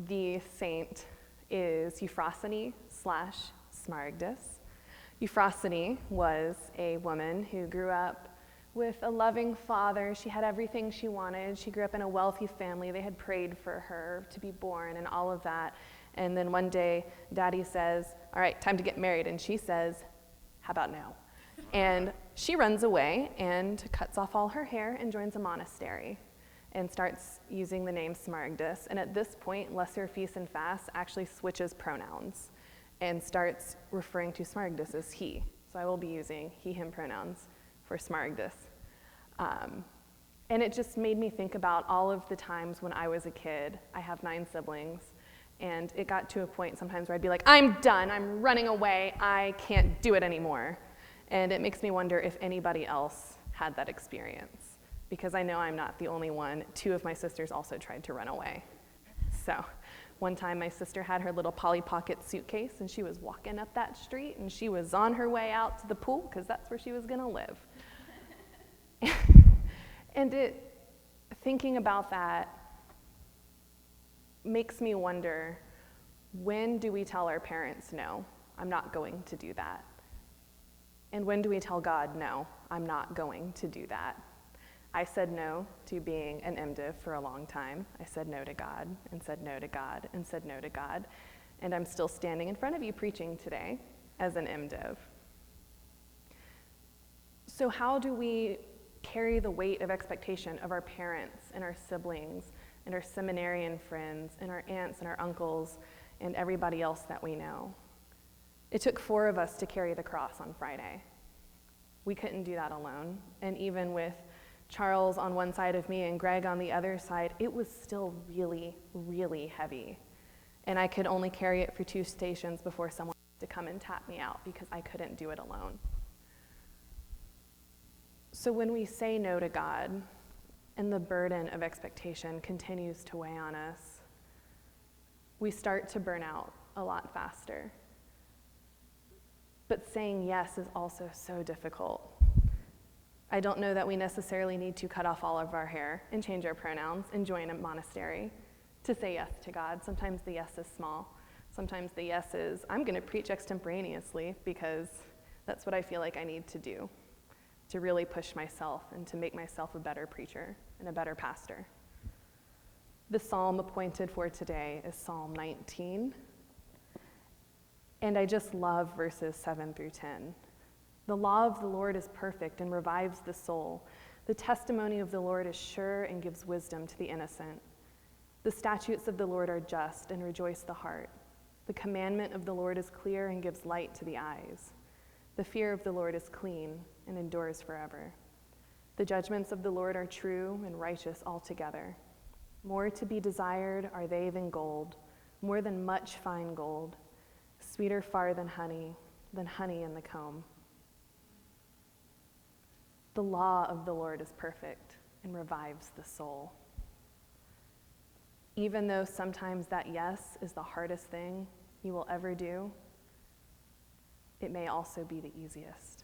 The saint is Euphrosyne / Smaragdus. Euphrosyne was a woman who grew up with a loving father. She had everything she wanted. She grew up in a wealthy family. They had prayed for her to be born and all of that. And then one day, Daddy says, all right, time to get married. And she says, how about now? And she runs away and cuts off all her hair and joins a monastery and starts using the name Smaragdus. And at this point, Lesser Feast and Fast actually switches pronouns and starts referring to Smaragdus as he. So I will be using he, him pronouns for Smaragdus. And it just made me think about all of the times when I was a kid. I have 9 siblings, and it got to a point sometimes where I'd be like, I'm done, I'm running away, I can't do it anymore. And it makes me wonder if anybody else had that experience, because I know I'm not the only one. 2 of my sisters also tried to run away. So one time my sister had her little Polly Pocket suitcase, and she was walking up that street, and she was on her way out to the pool, because that's where she was going to live. And thinking about that makes me wonder, when do we tell our parents, no, I'm not going to do that? And when do we tell God, no, I'm not going to do that? I said no to being an MDiv for a long time. I said no to God, and said no to God, and said no to God. And I'm still standing in front of you preaching today as an MDiv. So how do we carry the weight of expectation of our parents and our siblings and our seminarian friends and our aunts and our uncles and everybody else that we know? It took 4 of us to carry the cross on Friday. We couldn't do that alone. And even with Charles on one side of me and Greg on the other side, it was still really, really heavy. And I could only carry it for 2 stations before someone had to come and tap me out, because I couldn't do it alone. So when we say no to God, and the burden of expectation continues to weigh on us, we start to burn out a lot faster. But saying yes is also so difficult. I don't know that we necessarily need to cut off all of our hair and change our pronouns and join a monastery to say yes to God. Sometimes the yes is small. Sometimes the yes is, I'm going to preach extemporaneously because that's what I feel like I need to do to really push myself and to make myself a better preacher and a better pastor. The psalm appointed for today is Psalm 19. And I just love verses 7 through 10. The law of the Lord is perfect and revives the soul. The testimony of the Lord is sure and gives wisdom to the innocent. The statutes of the Lord are just and rejoice the heart. The commandment of the Lord is clear and gives light to the eyes. The fear of the Lord is clean and endures forever. The judgments of the Lord are true and righteous altogether. More to be desired are they than gold, more than much fine gold, sweeter far than honey in the comb. The law of the Lord is perfect and revives the soul. Even though sometimes that yes is the hardest thing you will ever do, it may also be the easiest.